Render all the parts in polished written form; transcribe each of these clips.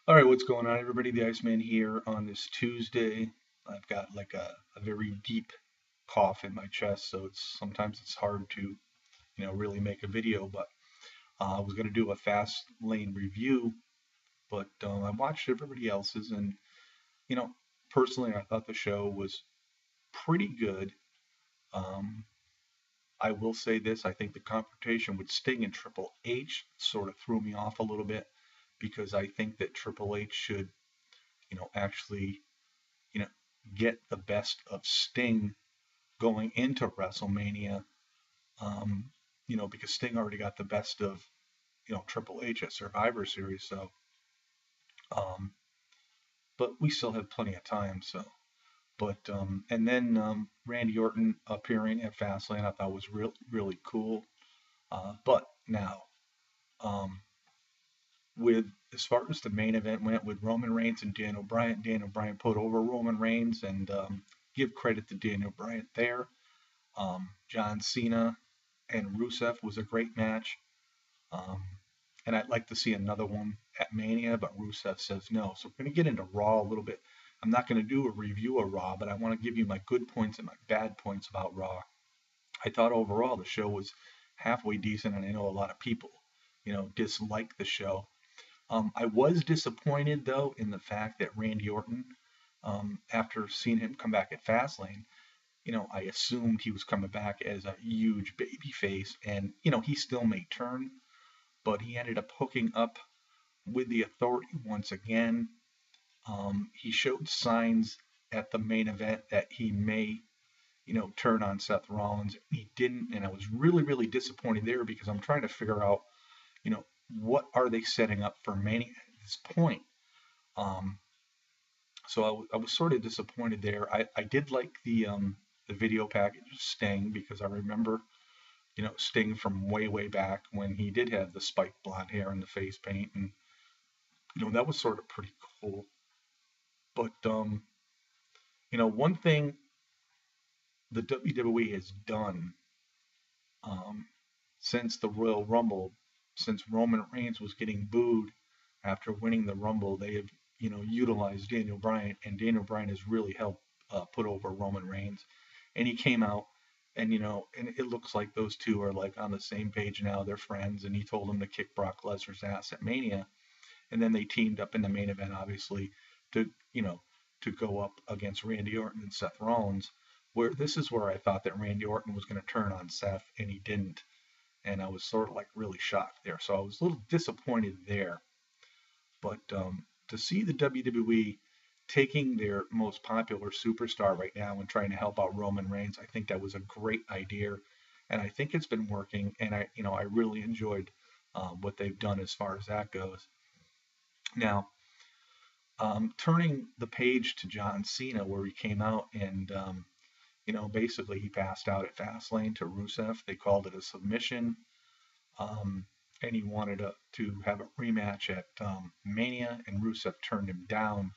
All right, what's going on, everybody? The Iceman here on this Tuesday. I've got like a very deep cough in my chest, so sometimes it's hard to, really make a video. But I was going to do a fast lane review, but I watched everybody else's, and you know, personally, I thought the show was pretty good. Um, I will say this: I think the confrontation with Sting and Triple H sort of threw me off a little bit because I think that Triple H should, actually you know, get the best of Sting going into WrestleMania, um, because Sting already got the best of, Triple H at Survivor Series. So, um, but we still have plenty of time. So, and then Randy Orton appearing at Fastlane, I thought was really cool. But now, um, with as far as the main event went with Roman Reigns and Daniel Bryan put over Roman Reigns, and give credit to Daniel Bryan there. John Cena and Rusev was a great match. Um, and I'd like to see another one at Mania, but Rusev says no. So we're going to get into Raw a little bit. I'm not going to do a review of Raw, but I want to give you my good points and my bad points about Raw. I thought overall the show was halfway decent, and I know a lot of people, dislike the show. I was disappointed though in the fact that Randy Orton, after seeing him come back at Fastlane, I assumed he was coming back as a huge baby face, and he still may turn, but he ended up hooking up with the Authority once again. He showed signs at the main event that he may, turn on Seth Rollins. He didn't, and I was really disappointed there because I'm trying to figure out, what are they setting up for Mania at this point. Um, so I was sort of disappointed there. I did like the video package of Sting because I remember, Sting from way back when he did have the spiked blonde hair and the face paint, and that was sort of pretty cool. But one thing the WWE has done, um, since the Royal Rumble, since Roman Reigns was getting booed after winning the Rumble, they have utilized Daniel Bryan, and Daniel Bryan has really helped put over Roman Reigns, and he came out. And and it looks like those two are like on the same page now. They're friends, and he told him to kick Brock Lesnar's ass at Mania, and then they teamed up in the main event, obviously, to to go up against Randy Orton and Seth Rollins. Where this is where I thought that Randy Orton was going to turn on Seth, and he didn't, and I was sort of like really shocked there. So I was a little disappointed there. But to see the WWE taking their most popular superstar right now and trying to help out Roman Reigns, I think that was a great idea, and I think it's been working. And I really enjoyed what they've done as far as that goes. Now, turning the page to John Cena, where he came out and basically he passed out at Fastlane to Rusev. They called it a submission, um, and he wanted to have a rematch at Mania, and Rusev turned him down.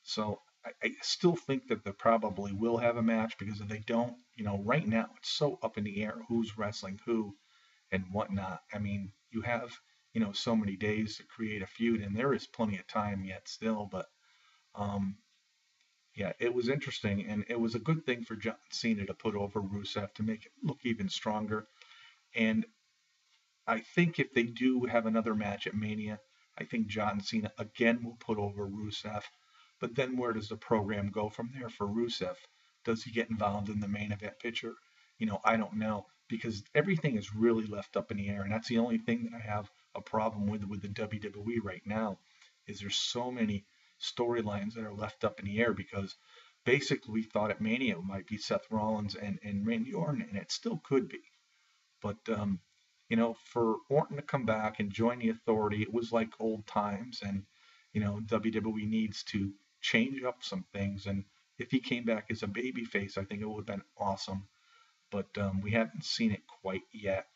So I still think that they probably will have a match because if they don't, right now it's so up in the air who's wrestling who and whatnot. I mean, you have so many days to create a feud, and there is plenty of time yet still, but um, yeah, it was interesting, and it was a good thing for John Cena to put over Rusev to make it look even stronger. And I think if they do have another match at Mania, I think John Cena again will put over Rusev. But then where does the program go from there for Rusev? Does he get involved in the main event picture? I don't know because everything is really left up in the air, and that's the only thing that I have a problem with the WWE right now. Is there's so many storylines that are left up in the air because basically we thought at Mania it might be Seth Rollins and Randy Orton, and it still could be. But for Orton to come back and join the Authority, it was like old times, and WWE needs to change up some things. And if he came back as a babyface, I think it would have been awesome. But we haven't seen it quite yet.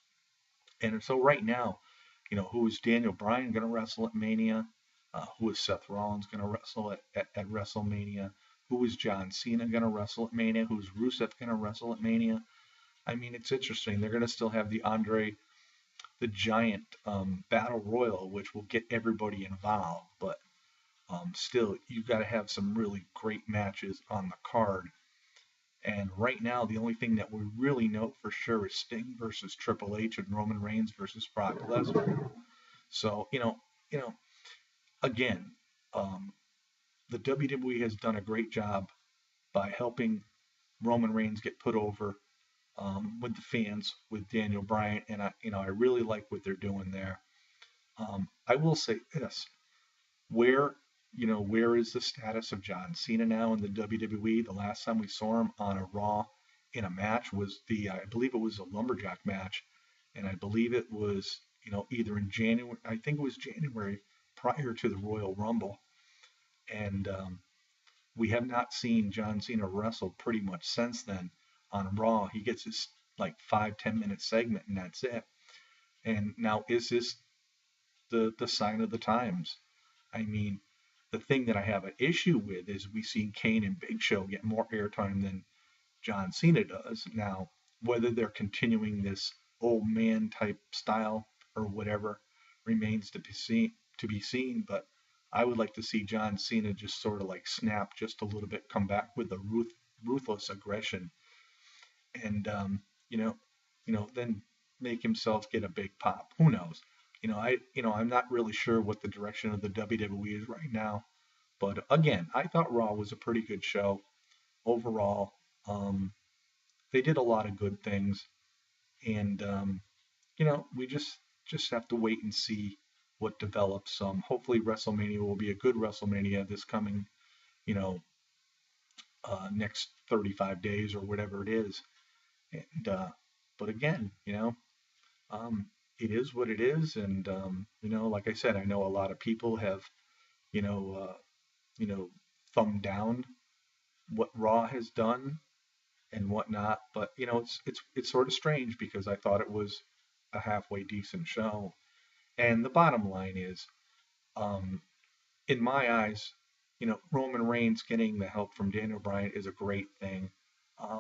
And so right now, who is Daniel Bryan going to wrestle at Mania? Who is Seth Rollins going to wrestle at WrestleMania? Who is John Cena going to wrestle at Mania? Who's Rusev going to wrestle at Mania? I mean, it's interesting. They're going to still have the Andre the Giant Battle Royal, which will get everybody involved. But Still, you've got to have some really great matches on the card. And right now, the only thing that we really know for sure is Sting versus Triple H and Roman Reigns versus Brock Lesnar. So, again, um, the WWE has done a great job by helping Roman Reigns get put over with the fans with Daniel Bryan, and I really like what they're doing there. I will say this: where where is the status of John Cena now in the WWE? The last time we saw him on a Raw in a match was I believe it was a lumberjack match, and I believe it was either in January. I think it was January prior to the Royal Rumble, and we have not seen John Cena wrestle pretty much since then on Raw. He gets his like 5-10 minute segment and that's it. And now is this the sign of the times? I mean, the thing that I have an issue with is we see Kane and Big Show get more airtime than John Cena does. Now, whether they're continuing this old man type style or whatever remains to be seen, but I would like to see John Cena just sort of like snap just a little bit, come back with the ruthless aggression, and then make himself get a big pop. Who knows? I'm not really sure what the direction of the WWE is right now. But again, I thought Raw was a pretty good show overall. Um, they did a lot of good things, and we just have to wait and see what develops. Hopefully, WrestleMania will be a good WrestleMania this coming, you know, next 35 days or whatever it is. And but again, um, it is what it is, and like I said, I know a lot of people have, you know, uh, you know, thumbed down what Raw has done and whatnot. But it's sort of strange because I thought it was a halfway decent show. And the bottom line is, um, in my eyes, Roman Reigns getting the help from Daniel Bryan is a great thing.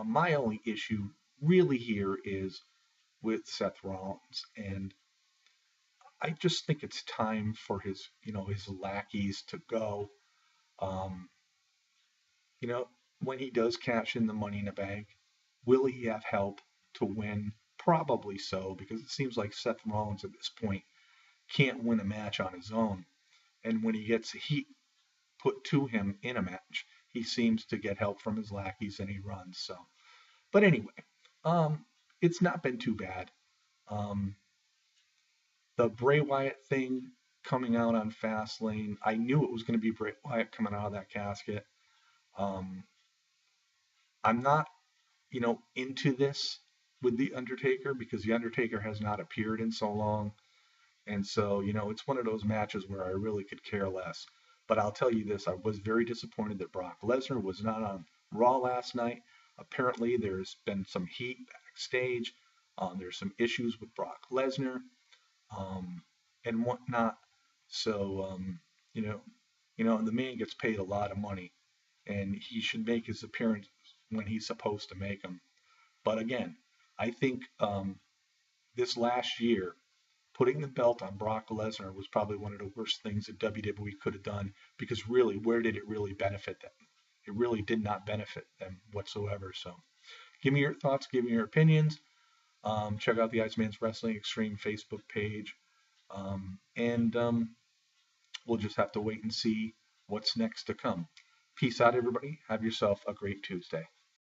My only issue really here is with Seth Rollins, and I just think it's time for his lackeys to go. Um, you know, when he does cash in the Money in the Bank, will he have help to win? Probably so, because it seems like Seth Rollins at this point can't win a match on his own. And when he gets heat put to him in a match, he seems to get help from his lackeys and he runs. So, but anyway, um, it's not been too bad. Um, the Bray Wyatt thing coming out on Fastlane, I knew it was going to be Bray Wyatt coming out of that casket. Um, I'm not into this with The Undertaker because The Undertaker has not appeared in so long. And so, it's one of those matches where I really could care less. But I'll tell you this, I was very disappointed that Brock Lesnar was not on Raw last night. Apparently, there's been some heat backstage. There's some issues with Brock Lesnar um, and whatnot. So, you know, the man gets paid a lot of money, and he should make his appearance when he's supposed to make them. But again, I think this last year, putting the belt on Brock Lesnar was probably one of the worst things that WWE could have done because really, where did it really benefit them? It really did not benefit them whatsoever. So, give me your thoughts, give me your opinions. Check out the Iceman's Wrestling Extreme Facebook page. And we'll just have to wait and see what's next to come. Peace out, everybody. Have yourself a great Tuesday.